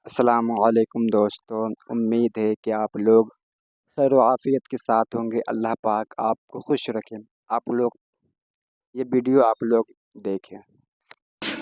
السلام علیکم دوستوں، امید ہے کہ آپ لوگ خیر و عافیت کے ساتھ ہوں گے۔ اللہ پاک آپ کو خوش رکھیں۔ آپ لوگ یہ ویڈیو آپ لوگ دیکھیں۔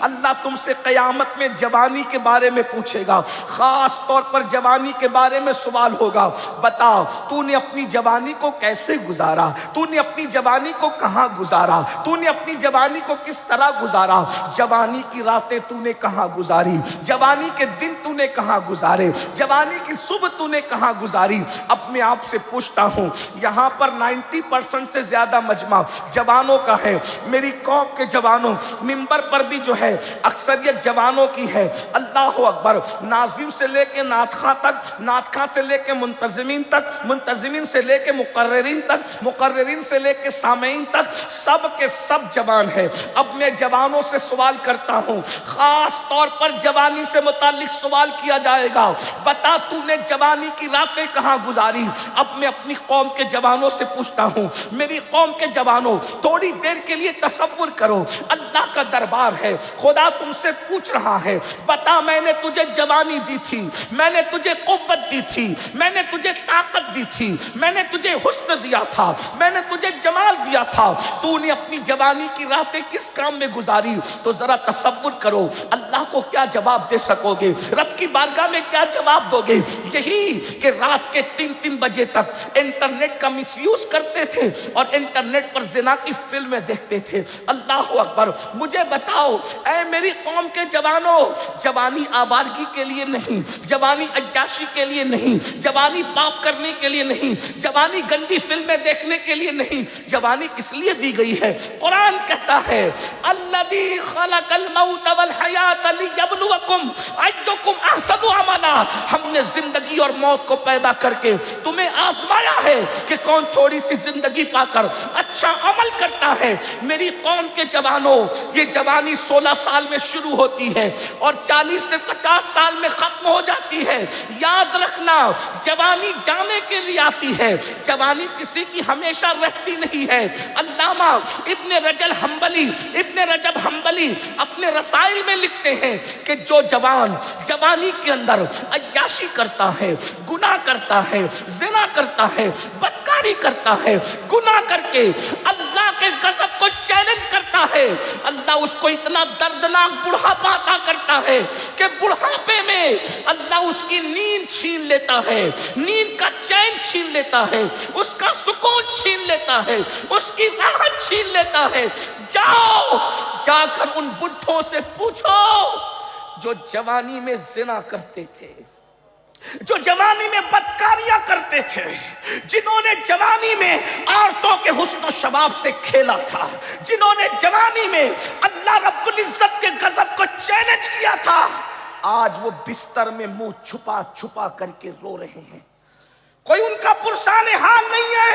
اللہ تم سے قیامت میں جوانی کے بارے میں پوچھے گا، خاص طور پر جوانی کے بارے میں سوال ہوگا۔ بتا تو نے اپنی جوانی کو کیسے گزارا، تو نے اپنی جوانی کو کہاں گزارا، تو نے اپنی جوانی کو کس طرح گزارا، جوانی کی راتیں تو نے کہاں گزاری، جوانی کے دن تو نے کہاں گزارے، جوانی کی صبح تو نے کہاں گزاری۔ اب میں آپ سے پوچھتا ہوں، یہاں پر 90% سے زیادہ مجمع جوانوں کا ہے۔ میری قوم کے جوانوں، منبر پر بھی جو ہے اکثریت جوانوں کی ہے۔ اللہ اکبر۔ ناظم سے لے کے نعت خواں تک، نعت خواں سے لے کے منتظمین تک، منتظمین سے لے کے مقررین تک، مقررین سے لے کے سامعین تک، سب کے سب جوان ہے۔ اب میں جوانوں سے سوال کرتا ہوں، خاص طور پر جوانی سے متعلق سوال کیا جائے گا۔ بتا تو نے جوانی کی راتیں کہاں گزاری۔ اب میں اپنی قوم کے جوانوں سے پوچھتا ہوں، میری قوم کے جوانوں، تھوڑی دیر کے لیے تصور کرو، اللہ کا دربار ہے، خدا تم سے پوچھ رہا ہے، بتا میں نے تجھے جوانی دی تھی، میں نے تجھے قوت دی تھی، میں نے تجھے طاقت دی تھی، میں نے تجھے حسن دیا تھا، میں نے تجھے جمال دیا تھا، تو نے اپنی جوانی کی راتیں کس کام میں گزاری؟ تو ذرا تصور کرو، اللہ کو کیا جواب دے سکو گے، رب کی بارگاہ میں کیا جواب دو گے؟ یہی کہ رات کے 3 بجے تک انٹرنیٹ کا مس یوز کرتے تھے اور انٹرنیٹ پر زنا کی فلمیں دیکھتے تھے۔ اللہ اکبر۔ مجھے بتاؤ اے میری قوم کے جوانوں، جوانی آوارگی کے لیے نہیں، جوانی عیاشی کے لیے نہیں، جوانی پاپ کرنے کے لیے نہیں، جوانی گندی فلمیں دیکھنے کے لیے نہیں، جوانی کس لیے دی گئی ہے؟ قرآن کہتا ہے الذی خلق الموت والحیات لیبلوکم ایکم احسن عملا، ہم نے زندگی اور موت کو پیدا کر کے تمہیں آزمایا ہے کہ کون تھوڑی سی زندگی پا کر اچھا عمل کرتا ہے۔ میری قوم کے جوانوں، یہ جوانی 16 سال میں شروع ہوتی ہے اور 40 سے 50 سال میں ختم ہو جاتی ہے۔ یاد رکھنا، جوانی جانے کے لیے آتی ہے، جوانی کسی کی ہمیشہ رہتی نہیں ہے۔ علامہ ابن رجب حنبلی اپنے رسائل میں لکھتے ہیں کہ جو جوان جوانی کے اندر عیاشی کرتا ہے، گناہ کرتا ہے، زنا کرتا ہے، بدکاری کرتا ہے، گناہ کر کے اللہ کے غضب کو چیلنج کرتا ہے، اللہ اس کو اتنا دردناک بڑھاپا عطا کرتا ہے کہ بڑھاپے میں اللہ اس کی نیند چھین لیتا ہے، نیند کا چین چھین لیتا ہے، اس کا سکون چھین لیتا ہے، اس کی راحت چھین لیتا ہے۔ جاؤ جا کر ان بڈھوں سے پوچھو جو جوانی میں زنا کرتے تھے، جو جوانی میں بدکاریاں کرتے تھے، جنہوں نے جوانی میں عورتوں کے حسن و شباب سے کھیلا تھا، جنہوں نے جوانی میں اللہ رب العزت کے غضب کو چیلنج کیا تھا، آج وہ بستر میں منہ چھپا چھپا کر کے رو رہے ہیں، کوئی ان کا پرسان حال نہیں ہے۔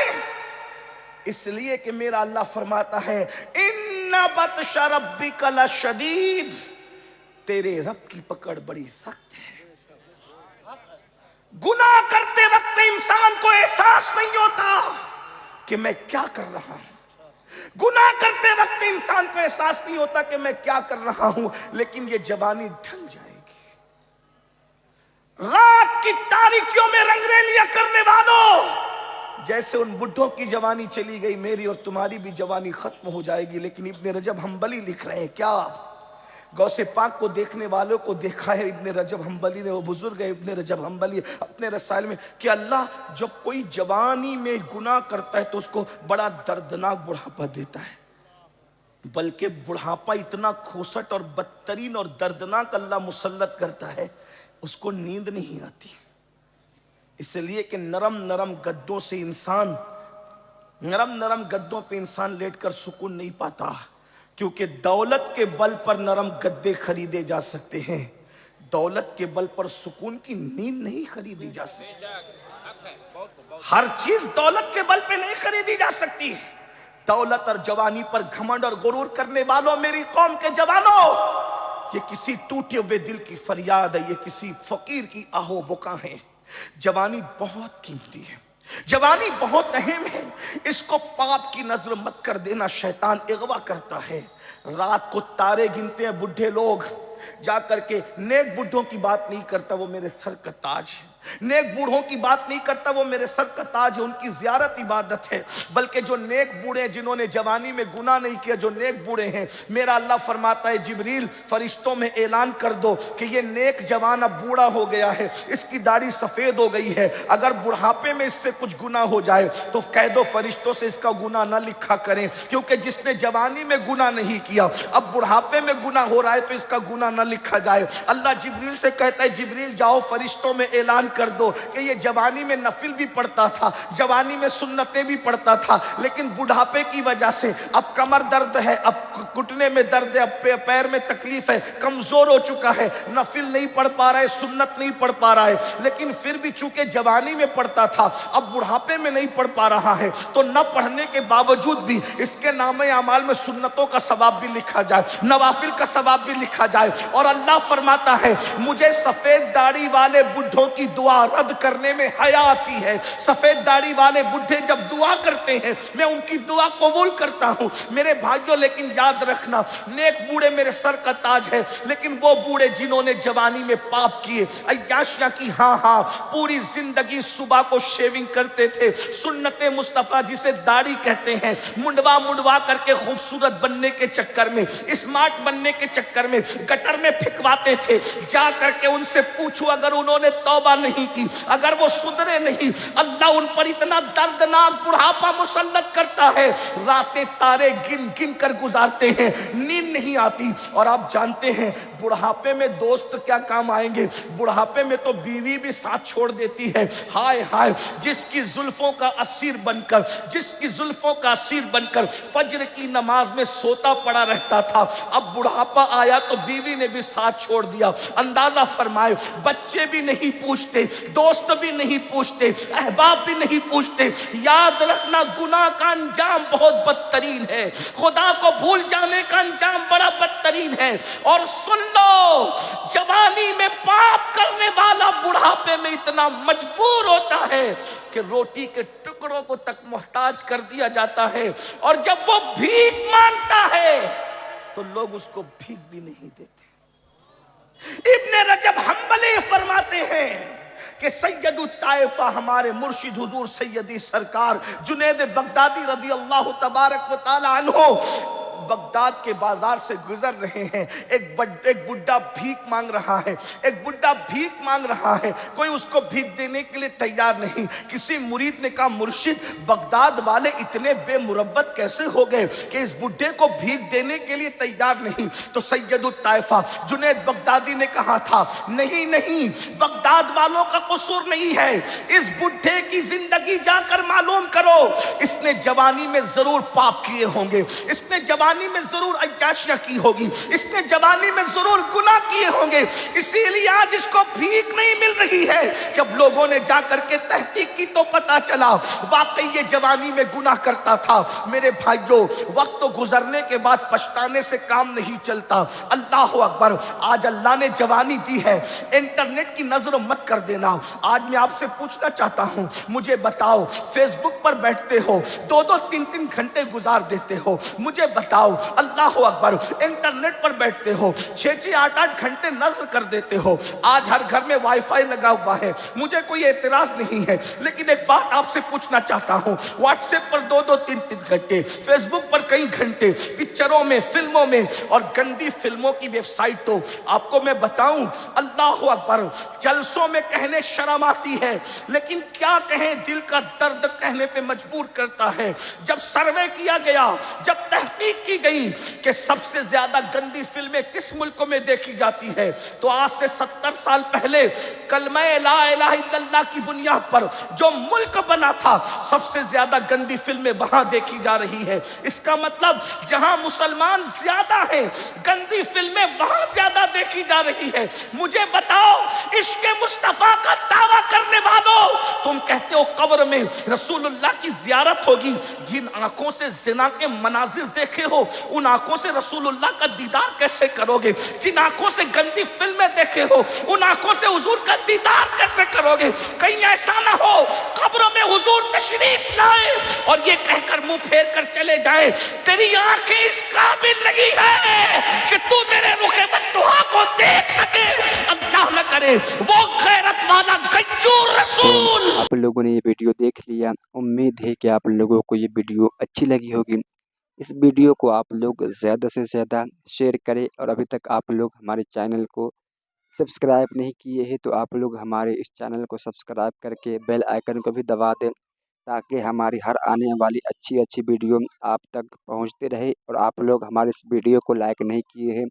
اس لیے کہ میرا اللہ فرماتا ہے ان بطش ربک لشدید، تیرے رب کی پکڑ بڑی سخت ہے۔ گناہ کرتے وقت انسان کو احساس نہیں ہوتا کہ میں کیا کر رہا ہوں، گناہ کرتے وقت انسان کو احساس نہیں ہوتا کہ میں کیا کر رہا ہوں، لیکن یہ جوانی ڈھل جائے گی۔ رات کی تاریکیوں میں رنگریلیاں کرنے والوں، جیسے ان بڈھوں کی جوانی چلی گئی، میری اور تمہاری بھی جوانی ختم ہو جائے گی۔ لیکن ابن رجب حنبلی لکھ رہے ہیں کیا؟ غوث پاک کو دیکھنے والوں کو دیکھا ہے ابن رجب حنبلی نے، وہ بزرگ ہے ابن رجب حنبلی اپنے رسائل میں، کہ اللہ جب کوئی جوانی میں گناہ کرتا ہے تو اس کو بڑا دردناک بڑھاپا دیتا ہے، بلکہ بڑھاپا اتنا کھوسٹ اور بدترین اور دردناک اللہ مسلط کرتا ہے، اس کو نیند نہیں آتی، اس لیے کہ نرم نرم گدوں سے انسان، نرم نرم گدوں پہ انسان لیٹ کر سکون نہیں پاتا، کیونکہ دولت کے بل پر نرم گدے خریدے جا سکتے ہیں، دولت کے بل پر سکون کی نیند نہیں خریدی جا سکتی۔ ہر چیز دولت کے بل پہ نہیں خریدی جا سکتی۔ دولت اور جوانی پر گھمنڈ اور غرور کرنے والوں، میری قوم کے جوانوں، یہ کسی ٹوٹے ہوئے دل کی فریاد ہے، یہ کسی فقیر کی آہو بکا ہے۔ جوانی بہت قیمتی ہے، جوانی بہت اہم ہے، اس کو پاپ کی نظر مت کر دینا، شیطان اغوا کرتا ہے۔ رات کو تارے گنتے ہیں بڈھے لوگ، जा करके नेक बुढ़ों की बात नहीं करता, वो मेरे सर का ताज है। नेक बूढ़ों की बात नहीं करता, वो मेरे सर का ताज है, उनकी ज़ियारत इबादत है। बल्कि जो नेक बूढ़े जिन्होंने जवानी में गुनाह नहीं किया, जो नेक बूढ़े हैं, मेरा अल्लाह फरमाता है जिब्रील फरिश्तों में ऐलान कर दो कि ये नेक जवान अब बूढ़ा हो गया है, इसकी दाढ़ी सफ़ेद हो गई है, अगर बुढ़ापे में इससे कुछ गुनाह हो जाए तो कह दो फरिश्तों से इसका गुनाह ना लिखा करें, क्योंकि जिसने जवानी में गुनाह नहीं किया अब बुढ़ापे में गुनाह हो रहा है तो इसका गुनाह ना लिखा जाए। अल्लाह जिब्रील से कहता है जिब्रील जाओ फरिश्तों में ऐलान कर दो कि ये जवानी में नफिल भी पढ़ता था, जवानी में सुन्नतें भी पढ़ता था, लेकिन बुढ़ापे की वजह से अब कमर दर्द है, अब घुटने में दर्द है, अब पैर में तकलीफ है, कमजोर हो चुका है, नफिल नहीं पढ़ पा रहा है, सुन्नत नहीं पढ़ पा रहा है, लेकिन फिर भी चूंकि जवानी में पढ़ता था अब बुढ़ापे में नहीं पढ़ पा रहा है, तो न पढ़ने के बावजूद भी इसके नामे अमाल में सुन्नतों का सवाब भी लिखा जाए, नवाफिल का सवाब भी लिखा जाए। और अल्लाह फरमाता है मुझे सफेद दाढ़ी वाले बुढ़ों की दुआ रद्द करने में हया आती है। सफेद दाढ़ी वाले बुढ़े जब दुआ करते हैं मैं उनकी दुआ कबूल करता हूं। मेरे भाइयों लेकिन याद रखना, नेक बूढ़े मेरे सर का ताज है, लेकिन वो बूढ़े जिन्होंने जवानी में पाप किए, अय्याशियां की, हाँ पूरी जिंदगी सुबह को शेविंग करते थे, सुन्नते मुस्तफा जिसे दाढ़ी कहते हैं, मुंडवा करके खूबसूरत बनने के चक्कर में, स्मार्ट बनने के चक्कर में गटर में फिकवाते थे। जा करके उनसे पूछो अगर उन्होंने तौबा नहीं की, अगर वो सुधरे नहीं, अल्लाह उन पर इतना दर्दनाक बुढ़ापा मुसल्लत करता है, रातें तारे गिन गिन कर गुजारते हैं, नींद नहीं आती। और आप जानते हैं बुढ़ापे में दोस्त क्या काम आएंगे, बुढ़ापे में तो बीवी भी साथ छोड़ देती है। हाय हाय, जिसकी जुल्फों का असीर बनकर, जिसकी जुल्फों का असीर बनकर फज्र की नमाज में सोता पड़ा रहता था, अब बुढ़ापा आया तो बीवी ने भी साथ छोड़ दिया। अंदाजा फरमाए, बच्चे भी नहीं पूछते, दोस्त भी नहीं पूछते, अहबाब भी नहीं पूछते। याद रखना गुनाह का अंजाम बहुत बदतरीन है, खुदा को भूल जाने का अंजाम बड़ा बदतरीन है। और सुन लो, जवानी में पाप करने वाला बुढ़ापे में इतना मजबूर होता है कि रोटी के टुकड़ों को तक मोहताज कर दिया जाता है, और जब वो भीख मांगता है तो लोग उसको भीख भी नहीं देते। इब्ने रजब हम्बली फरमाते हैं कि सैयदु ताइफा हमारे मुर्शिद हुजूर सैयदी सरकार जुनैद बगदादी रदी अल्लाह तबारक व तआला अन्हु बगदाद के बाजार से गुजर रहे हैं। एक बुड्ढा भीख मांग रहा है, एक बुड्ढा भीख मांग रहा है, कोई उसको भीख देने के लिए तैयार नहीं। किसी मुरीद ने कहा मुर्शिद बगदाद वाले इतने बेमुरब्बत कैसे हो गए कि इस बुड्ढे को भीख देने के लिए तैयार नहीं। तो सैयदुत ताइफा जुनैद बगदादी ने कहा था नहीं नहीं, बगदाद वालों का कसूर नहीं है, इस बुड्ढे की जिंदगी जाकर मालूम करो, इसने जवानी में जरूर पाप किए होंगे, इसने जवानी में जरूर अय्याशियां की होगी, इसने जवानी में जरूर गुनाह किए होंगे, इसीलिए आज इसको भीख नहीं मिल रही है। जब लोगों ने जाकर के तहकीक की तो पता चला वाकई ये जवानी में गुनाह करता था। मेरे भाइयों, वक्त तो गुजरने के बाद पछताने से काम नहीं चलता। अल्लाह अकबर, आज अल्लाह ने जवानी दी है, इंटरनेट की नजर मत कर देना। आज मैं आपसे पूछना चाहता हूं, मुझे बताओ, फेसबुक पर बैठते हो, 2-2, 3-3 घंटे गुजार देते हो, मुझे बताओ, अल्लाह अकबर, इंटरनेट पर बैठते हो, 6-6, 8-8 घंटे नजर कर देते हो। आज हर घर में वाईफाई लगा हुआ है, मुझे कोई एतराज नहीं है, लेकिन एक बात आपसे पूछना चाहता हूं, व्हाट्सएप पर 2-2, 3-3 घंटे, फेसबुक पर कई घंटे, पिक्चरों में, फिल्मों में, और गंदी फिल्मों की वेबसाइटों, आपको मैं बताऊं, अल्लाह अकबर, जलसों में कहने शर्म आती है, लेकिन क्या कहें, दिल का दर्द कहने पे मजबूर करता है। जब सर्वे किया गया, जब तहकीक की गई कि सबसे ज्यादा गंदी फिल्में किस मुल्क में देखी जाती है, तो आज से 70 साल पहले कलमा ला इलाहा इल्लल्लाह की बुनियाद पर जो मुल्क बना था, सबसे ज्यादा गंदी फिल्में वहां देखी जा रही है। इसका मतलब जहां मुसलमान ज्यादा है, गंदी फिल्में वहां ज्यादा देखी जा रही है। मुझे बताओ, इश्क मुस्तफा का दावा करने वालों, तुम कहते हो कब्र में रसूलुल्लाह की जियारत होगी, जिन आंखों से जिना के मनाजिर देखे हो, उन आंखों से रसूलुल्लाह का दीदार कैसे करोगे? जिन आंखों से गंदी फिल्में देखे हो, उन आंखों से हुजूर का दीदार कैसे करोगे? कहीं ऐसा ना हो कब्र में हुजूर तशरीफ लाए और ये कहकर मुंह फेर कर चले जाए, तेरी आंखें इस काबिल नहीं है कि तू मेरे रुखे बद्दुआ को देख सके। अल्लाह न करे वो गैरत वाला गज्जूर रसूल। आप लोगों ने ये वीडियो देख लिया, उम्मीद है कि आप लोगों को ये वीडियो अच्छी लगी होगी। इस वीडियो को आप लोग ज़्यादा से ज़्यादा शेयर करें, और अभी तक आप लोग हमारे चैनल को सब्सक्राइब नहीं किए हैं तो आप लोग हमारे इस चैनल को सब्सक्राइब करके बेल आइकन को भी दबा दें, ताकि हमारी हर आने वाली अच्छी अच्छी वीडियो आप तक पहुंचते रहे। और आप लोग हमारे इस वीडियो को लाइक नहीं किए हैं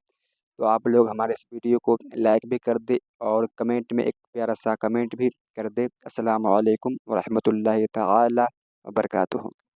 तो आप लोग हमारे इस वीडियो को लाइक भी कर दे और कमेंट में एक प्यारा सा कमेंट भी कर दे। अस्सलामु अलैकुम व रहमतुल्लाहि तआला व बरकातुहू।